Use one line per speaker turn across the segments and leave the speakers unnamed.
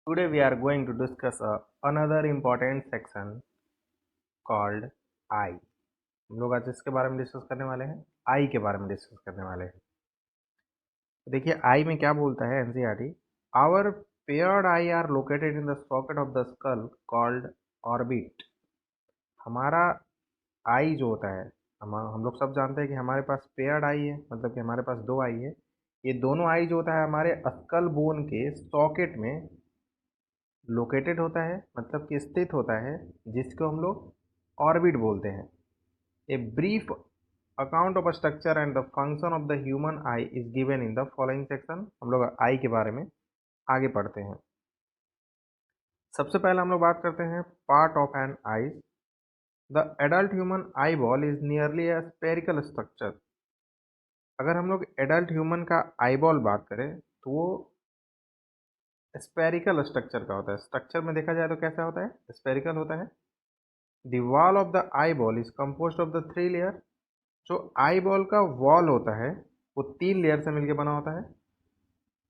Today we are going to discuss another important section called I. हम लोग आज इसके बारे में डिस्कस करने वाले हैं, आई के बारे में डिस्कस करने वाले हैं। तो देखिए आई में क्या बोलता है NCERT, our paired eye are located in the socket of the skull called orbit. हमारा आई जो होता है, हम लोग सब जानते हैं कि हमारे पास पेयर्ड आई है, मतलब कि हमारे पास दो आई है। ये दोनों आई जो होता है हमारे स्कल बोन के सॉकेट में लोकेटेड होता है, मतलब कि स्थित होता है, जिसको हम लोग ऑर्बिट बोलते हैं। A brief account of structure and the function of the human eye is given in the following section. हम लोग आई के बारे में आगे पढ़ते हैं। सबसे पहले हम लोग बात करते हैं part of an eye. The adult human eyeball is nearly a spherical structure. अगर हम लोग एडल्ट ह्यूमन का आई बॉल बात करें तो वो स्पेरिकल स्ट्रक्चर का होता है। स्ट्रक्चर में देखा जाए तो कैसा होता है, स्पेरिकल होता है। The wall of the eyeball is compose of the 3 layer. जो आई बॉल का वॉल होता है वो 3 लेयर से मिलकर बना होता है।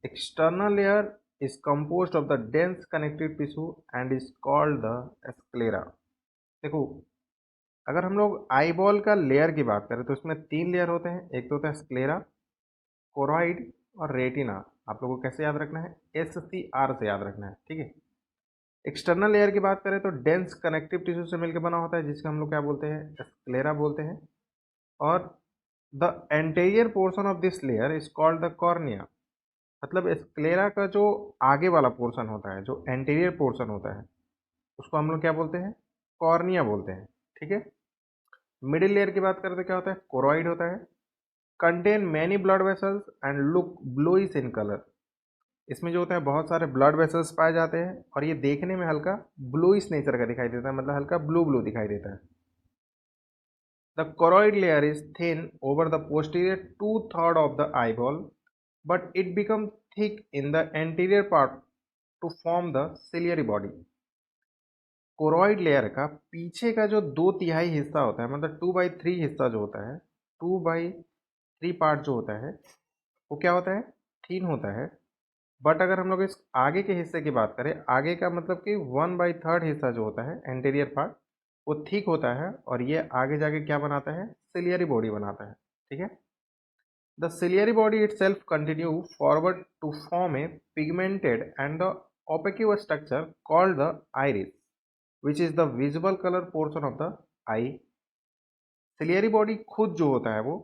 External layer is compose of the dense connective tissue and is called the sclera. देखो, अगर हम लोग आई बॉल का लेयर की बात करें तो इसमें 3 लेयर होते हैं। एक तो होता है स्क्लेरा, कोरॉइड और रेटिना। आप लोगों को कैसे याद रखना है, SCR से याद रखना है, ठीक है। एक्सटर्नल लेयर की बात करें तो डेंस कनेक्टिव टिश्यू से मिलकर बना होता है, जिसको हम लोग क्या बोलते हैं, स्क्लेरा बोलते हैं। और the anterior portion of this layer is called the cornea. मतलब स्क्लेरा का जो आगे वाला पोर्शन होता है, जो एंटीरियर पोर्शन होता है, उसको हम लोग क्या बोलते हैं, कॉर्निया बोलते हैं, ठीक है। मिडिल लेयर की बात करें तो क्या होता है, कोरॉइड होता है। Contain many blood vessels and look bluish in colour. इसमें जो होता है बहुत सारे ब्लड वेसल्स पाए जाते हैं और ये देखने में हल्का ब्लूइश नेचर का दिखाई देता है, मतलब हल्का ब्लू ब्लू दिखाई देता है। The choroid layer is thin over the posterior two-third of the eyeball, but it becomes thick in the anterior part to form the ciliary body. Choroid layer का पीछे का जो 2/3 हिस्सा होता है, मतलब 2/3 हिस्सा जो होता है, 2/3 पार्ट जो होता है, वो क्या होता है, थिन होता है। बट अगर हम लोग इस आगे के हिस्से की बात करें, आगे का मतलब कि 1/3 हिस्सा जो होता है, एंटीरियर पार्ट, वो थिक होता है और ये आगे जाके क्या बनाता है, सिलियरी बॉडी बनाता है, ठीक है। The ciliary body itself continue forward to form a pigmented and the opaque structure called the iris, which is the visible color portion of the eye. Ciliary body खुद जो होता है वो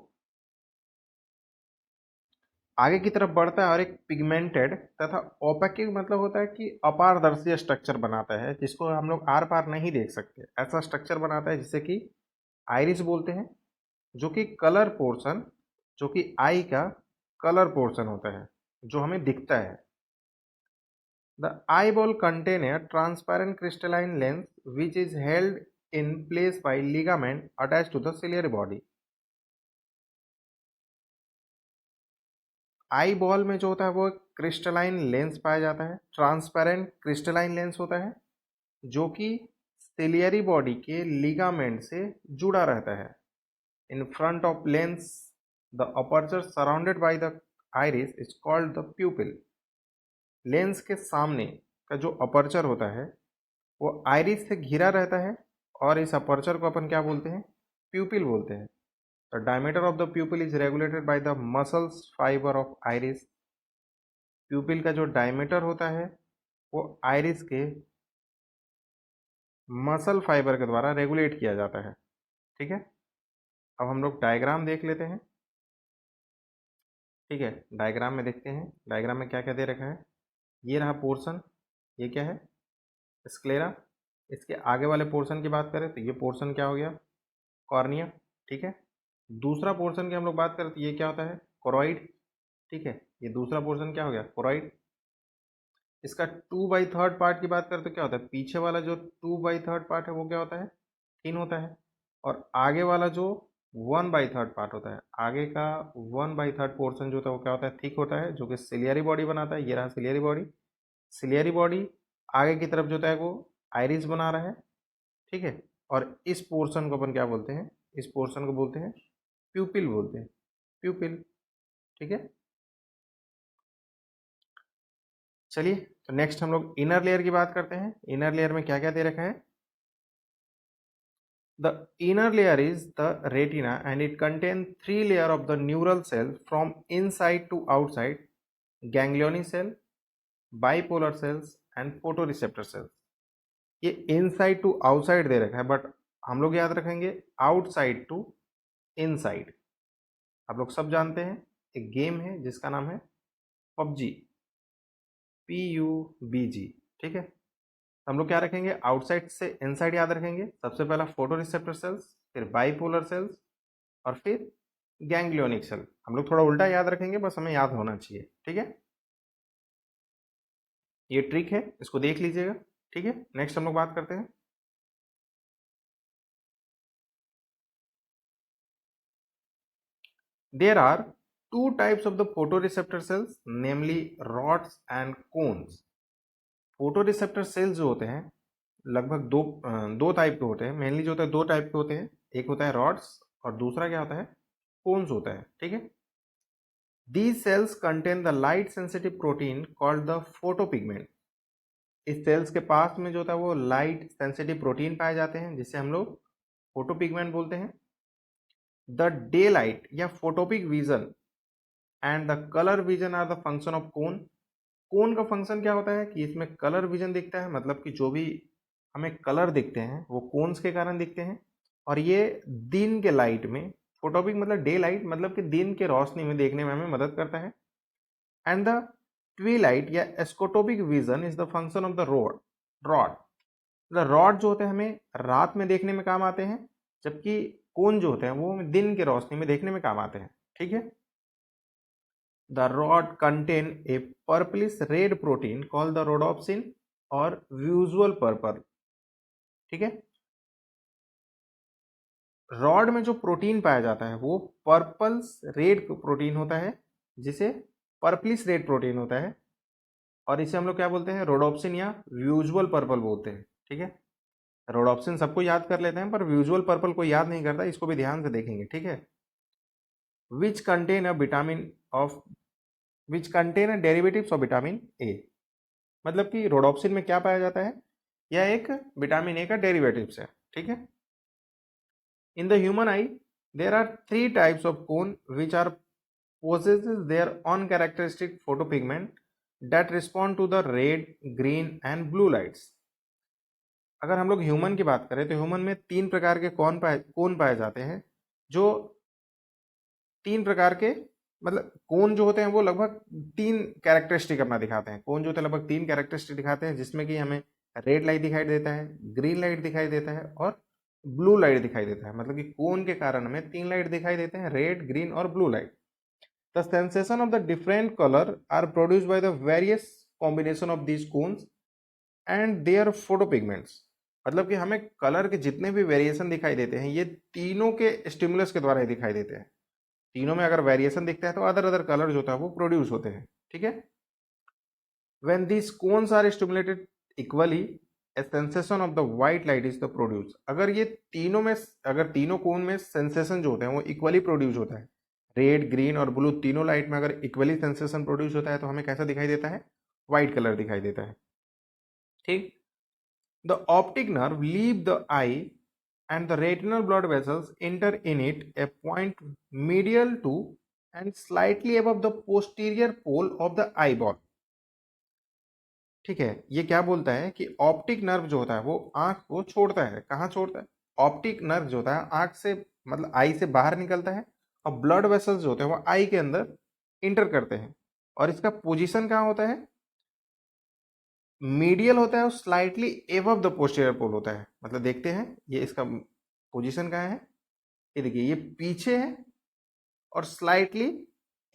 आगे की तरफ बढ़ता है और एक पिगमेंटेड तथा ओपेक मतलब होता है कि अपारदर्शी स्ट्रक्चर बनाता है, जिसको हम लोग आर पार नहीं देख सकते। ऐसा स्ट्रक्चर बनाता है जिसे कि आइरिस बोलते हैं, जो कि कलर पोर्शन, जो कि आई का कलर पोर्शन होता है, जो हमें दिखता है। The eyeball contain a transparent crystalline lens which is held in place by ligament attach to the ciliary body. Eyeball में जो होता है वो क्रिस्टलाइन लेंस पाया जाता है, ट्रांसपेरेंट क्रिस्टलाइन लेंस होता है, जो कि सिलियरी बॉडी के लिगामेंट से जुड़ा रहता है। In front of lens the aperture surrounded by the iris is called the प्यूपिल। Lens के सामने का जो अपर्चर होता है वो आइरिस से घिरा रहता है और इस अपर्चर को अपन क्या बोलते हैं, प्यूपिल बोलते हैं। The diameter of the प्यूपिल is regulated by the muscles fibre of iris. प्यूपिल का जो डायमीटर होता है वो आइरिस के मसल फाइबर के द्वारा रेगुलेट किया जाता है, ठीक है। अब हम लोग डायग्राम देख लेते हैं, ठीक है। डायग्राम में देखते हैं, डायग्राम में क्या क्या दे रखा है। ये रहा पोर्शन, ये क्या है, स्क्लेरा। इसके आगे वाले पोर्शन की बात करें तो ये पोर्शन क्या हो गया, कॉर्निया, ठीक है। दूसरा पोर्शन की हम लोग बात करें तो ये क्या होता है, कोरॉइड, ठीक है। ये दूसरा पोर्शन क्या हो गया, कोरॉइड। इसका 2/3 पार्ट की बात करें तो क्या होता है, पीछे वाला जो 2/3 पार्ट है वो क्या होता है, थिन होता है। और आगे वाला जो 1/3 पार्ट होता है, आगे का 1/3 पोर्शन जो होता है वो क्या होता है, थिक होता है, जो कि सिलियरी बॉडी बनाता है। ये रहा सिलियरी बॉडी। सिलियरी बॉडी आगे की तरफ जो होता है वो आइरिस बना रहा है, ठीक है। और इस पोर्शन को अपन क्या बोलते हैं, इस पोर्शन को बोलते हैं प्यूपिल बोलते हैं, प्यूपिल, ठीक है। चलिए तो नेक्स्ट हम लोग इनर लेयर की बात करते हैं। इनर लेयर में क्या क्या दे रखा है? The inner layer is the retina and it contain 3 layer of the neural cell from inside to outside, ganglionic cell, bipolar cells and photoreceptor cells. ये इनसाइड टू आउटसाइड दे रखा है, बट हम लोग याद रखेंगे आउटसाइड टू इनसाइड। आप लोग सब जानते हैं एक गेम है जिसका नाम है पबजी, PUBG, ठीक है। हम लोग क्या रखेंगे? आउटसाइड से इनसाइड याद रखेंगे। सबसे पहला फोटो रिसेप्टर सेल्स, फिर बाइपोलर सेल्स और फिर गैंग्लियोनिक सेल। हम लोग थोड़ा उल्टा याद रखेंगे, बस हमें याद होना चाहिए, ठीक है। ये ट्रिक है, इसको देख लीजिएगा, ठीक है। नेक्स्ट हम लोग बात करते हैं। There are 2 types of the photoreceptor cells, namely rods and cones. Photoreceptor cells जो होते हैं लगभग दो टाइप के होते हैं। मेनली जो होता है 2 टाइप के होते हैं, एक होता है रॉड्स और दूसरा क्या होता है? कोन्स होता है, ठीक है। These cells contain the light sensitive protein called the photopigment. इस सेल्स के पास में जो होता है वो लाइट सेंसिटिव प्रोटीन पाए जाते हैं जिसे हम लोग फोटोपिगमेंट बोलते हैं। द डे लाइट या photopic vision and the colour vision are the function of cone. Cone का फंक्शन क्या होता है कि इसमें कलर विजन दिखता है, मतलब कि जो भी हमें कलर दिखते हैं वो कोन्स के कारण दिखते हैं। और ये दिन के लाइट में, फोटोपिक मतलब डे लाइट, मतलब कि दिन के रोशनी में देखने में हमें मदद करता है। एंड द ट्विलाइट या scotopic vision is the function of the rod. The rod जो होते हैं हमें रात में देखने में काम आते हैं, जबकि कोन जो होते हैं वो दिन के रोशनी में देखने में काम आते हैं, ठीक है। The rod contain a purplish red protein called the rhodopsin और विजुअल पर्पल, ठीक है। रॉड में जो प्रोटीन पाया जाता है वो पर्पल रेड प्रोटीन होता है, जिसे पर्पलिश रेड प्रोटीन होता है, और इसे हम लोग क्या बोलते हैं? रोडोप्सिन या विजुअल पर्पल बोलते हैं, ठीक है। रोडोप्सिन सबको याद कर लेते हैं, पर विजुअल पर्पल को याद नहीं करता, इसको भी ध्यान से देखेंगे, ठीक है। Which contain a vitamin of which contain a derivatives of vitamin A. मतलब कि रोडोप्सिन में क्या पाया जाता है? यह एक विटामिन ए का डेरिवेटिव्स है, ठीक है। In the human eye there are 3 types of cone which are possesses their own characteristic photopigment that respond to the red, green and blue lights. अगर हम लोग ह्यूमन की बात करें तो ह्यूमन में 3 प्रकार के कोन पाए जाते हैं, जो 3 प्रकार के, मतलब कोन जो होते हैं वो लगभग 3 कैरेक्टरिस्टिक अपना दिखाते हैं। कोन जो होते हैं लगभग 3 कैरेक्टरिस्टिक दिखाते हैं, जिसमें कि हमें रेड लाइट दिखाई देता है, ग्रीन लाइट दिखाई देता है और ब्लू लाइट दिखाई देता है। मतलब कि कोन के कारण हमें 3 लाइट दिखाई देते हैं, रेड, ग्रीन और blue light. The sensation of the different color are produced by the various combination of these cones and their photopigments. मतलब कि हमें कलर के जितने भी वेरिएशन दिखाई देते हैं ये तीनों के स्टिमुलस के द्वारा ही दिखाई देते हैं। तीनों में अगर वेरिएशन दिखता है तो अदर अदर कलर जो होता है वो प्रोड्यूस होते हैं, ठीक है। When these cones are stimulated equally, a sensation of the white light is the produce. अगर ये तीनों में, अगर तीनों कोन में सेंसेशन जो होते हैं वो इक्वली प्रोड्यूस होता है, रेड, ग्रीन और ब्लू तीनों लाइट में अगर इक्वली सेंसेशन प्रोड्यूस होता है तो हमें कैसा दिखाई देता है? व्हाइट कलर दिखाई देता है, ठीक। The optic nerve leave the eye and the retinal blood vessels enter in it a point medial to and slightly above the posterior pole of the eyeball, ठीक है। ये क्या बोलता है कि ऑप्टिक नर्व जो होता है वो आंख को छोड़ता है। कहाँ छोड़ता है? ऑप्टिक नर्व जो होता है आंख से, मतलब आई से बाहर निकलता है, और ब्लड वेसल्स जो होते हैं वो आई के अंदर इंटर करते हैं, और इसका पोजीशन कहाँ होता है? मीडियल होता है और स्लाइटली एबव द पोस्टीरियर पोल होता है। मतलब देखते हैं ये इसका पोजीशन कहाँ है। ये देखिए, ये पीछे है और स्लाइटली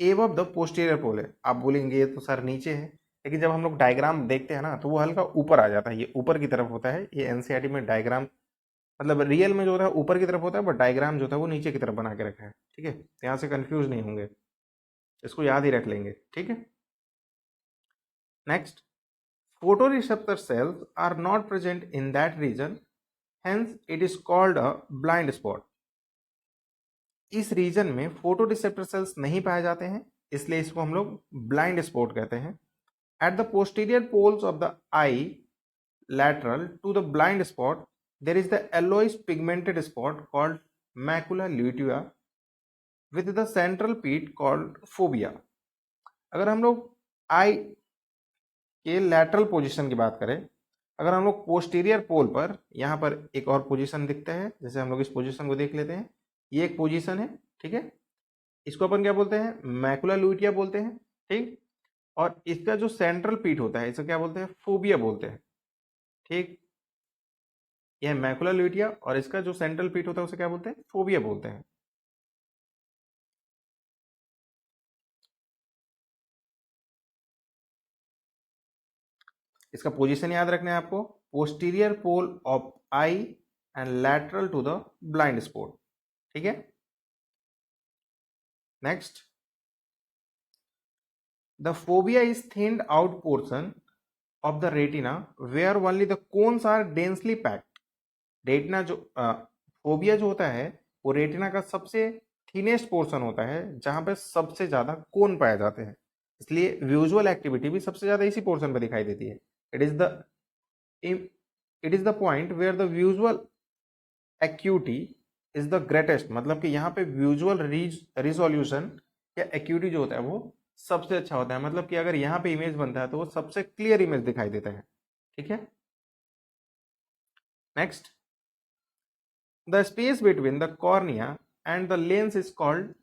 एबव द पोस्टीरियर पोल है। आप बोलेंगे ये तो सर नीचे है, लेकिन जब हम लोग डायग्राम देखते हैं ना तो वो हल्का ऊपर आ जाता है, ये ऊपर की तरफ होता है। ये एनसीईआरटी में डायग्राम, मतलब रियल में जो होता है ऊपर की तरफ होता है, बट डायग्राम जो होता है वो नीचे की तरफ बना के रखा है, ठीक है। यहाँ से कंफ्यूज नहीं होंगे, इसको याद ही रख लेंगे, ठीक है। Next, photoreceptor cells are not present in that region, hence it is called a blind spot. इस रीजन में फोटो रिसेप्टर सेल्स नहीं पाए जाते हैं, इसलिए इसको हम लोग ब्लाइंड स्पॉट कहते हैं। At the posterior poles of the eye, lateral to the blind spot, there is the yellowish pigmented spot called macula lutea with the central pit called fovea. अगर हम लोग आई के लैटरल पोजीशन की बात करें, अगर हम लोग पोस्टीरियर पोल पर यहाँ पर एक और पोजीशन दिखता है, जैसे हम लोग इस पोजीशन को देख लेते हैं, ये एक पोजीशन है, ठीक है, इसको अपन क्या बोलते हैं, मैकुला लुटिया बोलते हैं, ठीक। और इसका जो सेंट्रल पीट होता है, इसको क्या बोलते हैं, फोबिया बोलते हैं, ठीक। यह मैकुला लुटिया और इसका जो सेंट्रल पीट होता है उसे क्या बोलते हैं, फोबिया बोलते हैं। इसका पोजीशन याद रखना है आपको, posterior pole of eye and lateral to the blind spot, ठीक है। Next, the fovea is thinned out portion of the retina where only the cones are densely packed. Retina जो फोबिया जो होता है वो रेटिना का सबसे थिनेस्ट पोर्शन होता है जहां पे सबसे ज्यादा कोन पाए जाते हैं, इसलिए विजुअल एक्टिविटी भी सबसे ज्यादा इसी पोर्शन पर दिखाई देती है। It is the point where the visual acuity is the greatest, मतलब कि यहाँ पे विजुअल रिजोल्यूशन या एक्यूटी जो होता है वो सबसे अच्छा होता है, मतलब कि अगर यहाँ पे इमेज बनता है तो वो सबसे क्लियर इमेज दिखाई देता है, ठीक है। Next, the space between the cornea and the lens is called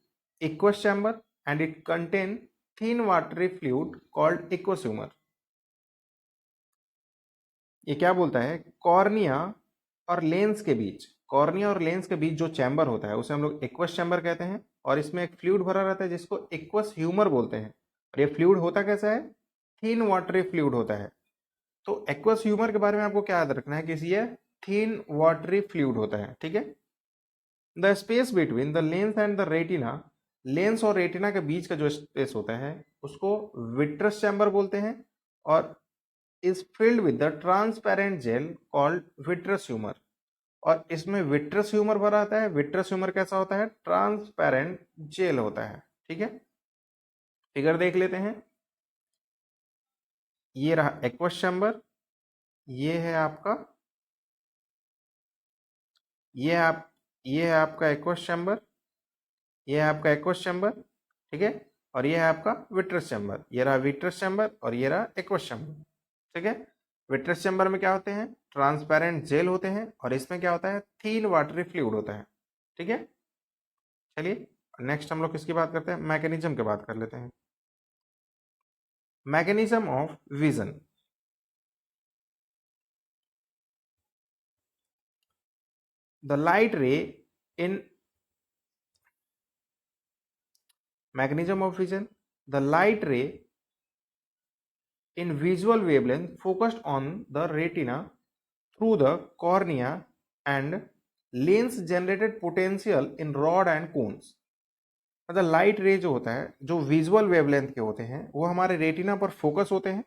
aqueous chamber and it contain thin watery fluid called aqueous humour. ये क्या बोलता है, कॉर्निया और लेंस के बीच, कॉर्निया और लेंस के बीच जो चैम्बर होता है उसे हम लोग एक्वस चैम्बर कहते हैं, और इसमें एक फ्लूइड भरा रहता है जिसको एक्वस ह्यूमर बोलते हैं। और ये फ्लूइड होता कैसा है, थिन वाटरी फ्लूइड होता है। तो एक्वस ह्यूमर के बारे में आपको क्या याद रखना है कि ये थिन वाटरी फ्लूइड होता है, ठीक है। The space between the lens and the retina, lens और रेटिना के बीच का जो स्पेस होता है उसको विट्रस चैम्बर बोलते हैं, और is filled with the transparent gel called vitreous humor। और इसमें विट्रस ह्यूमर भरा आता है। विट्रस ह्यूमर कैसा होता है, ट्रांसपेरेंट जेल होता है, ठीक है। फिगर देख लेते हैं, ये रहा एक्वस चैम्बर, ये है आपका, ये है आपका एक्वस चैम्बर, ये है आपका एक्वस चैम्बर, ठीक है। और ये है आपका विट्रस चैम्बर, ये रहा विट्रस चैम्बर और ये रहा एक्वस चैम्बर, ठीक है। विट्रस चैम्बर में क्या होते हैं, ट्रांसपेरेंट जेल होते हैं, और इसमें क्या होता है, थीन वाटरी फ्लूइड होता है, ठीक है। चलिए नेक्स्ट हम लोग किसकी बात करते हैं, मैकेनिज्म की बात कर लेते हैं। Mechanism of vision, the light रे इन mechanism of vision, the light ray in visual wavelength focused on the retina through the cornea and lens generated potential in rod and cones। मतलब लाइट रे जो होता है, जो विजुअल वेवलेंथ के होते हैं वो हमारे रेटिना पर फोकस होते हैं,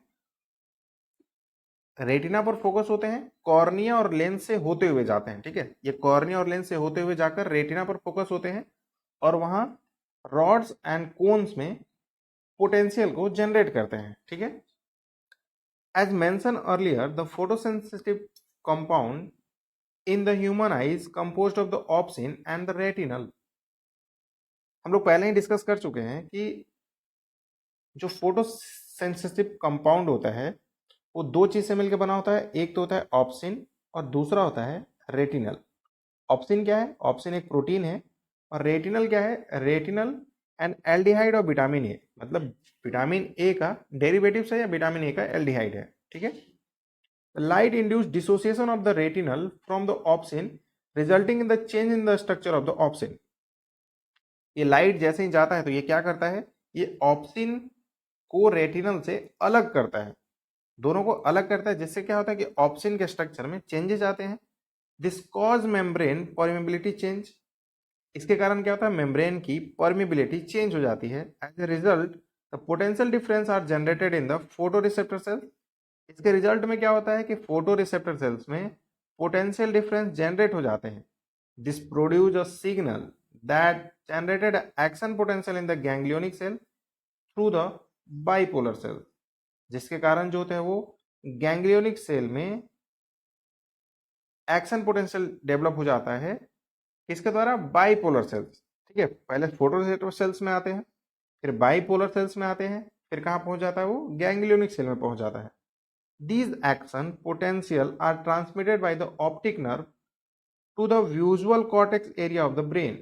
रेटिना पर फोकस होते हैं, कॉर्निया और लेंस से होते हुए जाते हैं, ठीक है। ये कॉर्निया और लेंस से होते हुए जाकर रेटिना पर फोकस होते हैं, और वहां रॉड्स एंड कोन्स में पोटेंशियल को जनरेट करते हैं, ठीक है। As mention earlier, the photosensitive compound in the human eye is composed of the opsin and the retinal. हम लोग पहले ही डिस्कस कर चुके हैं कि जो फोटोसेंसिटिव कंपाउंड होता है वो दो चीज से मिलकर बना होता है, एक तो होता है ऑप्सिन और दूसरा होता है रेटिनल। ऑप्सिन क्या है, ऑप्सिन एक प्रोटीन है, और रेटिनल क्या है, retinal and aldehyde of vitamin A, मतलब विटामिन ए का डेरिवेटिव है या विटामिन ए का एल्डिहाइड है, ठीक है। Light induce dissociation of the retinal from the obscene resulting in the change in the structure of the obscene. ये light जैसे ही जाता है तो ये क्या करता है, ये ऑप्सिन को रेटिनल से अलग करता है, दोनों को अलग करता है, जिससे क्या होता है कि ऑप्सिन के स्ट्रक्चर में चेंजेस आते हैं। This cause membrane permeability change, इसके कारण क्या होता है, मेम्ब्रेन की परमिबिलिटी चेंज हो जाती है। As a result the potential difference are generated in the photoreceptor cells. इसके रिजल्ट में क्या होता है कि फोटो रिसेप्टर सेल्स में पोटेंशियल डिफरेंस जनरेट हो जाते हैं। This produce a signal that generated action potential in the ganglionic cell through the bipolar cell. जिसके कारण जो होता है वो गैंग्लियोनिक सेल में एक्शन पोटेंशियल डेवलप हो जाता है। किसके द्वारा? Bipolar cells. ठीक है, पहले फोटोरिसेप्टर सेल्स में आते हैं, फिर बाइपोलर सेल्स में आते हैं, फिर कहाँ पहुंच जाता है वो? गैंग्लियोनिक सेल में पहुंच जाता है। These action potential are transmitted by the optic nerve to the visual cortex area of the brain.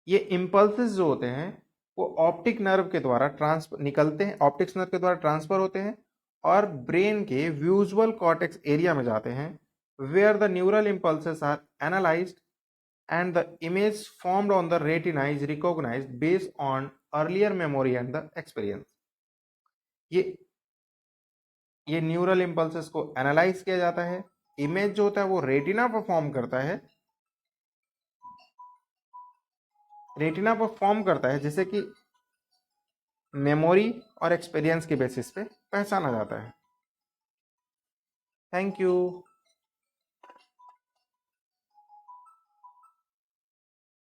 ये इम्पल्सेस जो होते हैं वो ऑप्टिक नर्व के द्वारा निकलते हैं, ऑप्टिक्स नर्व के द्वारा ट्रांसफर होते हैं और ब्रेन के विजुअल कॉर्टेक्स एरिया में जाते हैं, where the neural impulses are analysed and the image formed on the retina is recognized based on earlier memory and the experience. ये न्यूरल इम्पल्सेस को एनालाइज किया जाता है, इमेज जो होता है वो रेटिना पर फॉर्म करता है, रेटिना पर फॉर्म करता है जिसे कि मेमोरी और एक्सपीरियंस के बेसिस पे पहचाना जाता है। Thank you.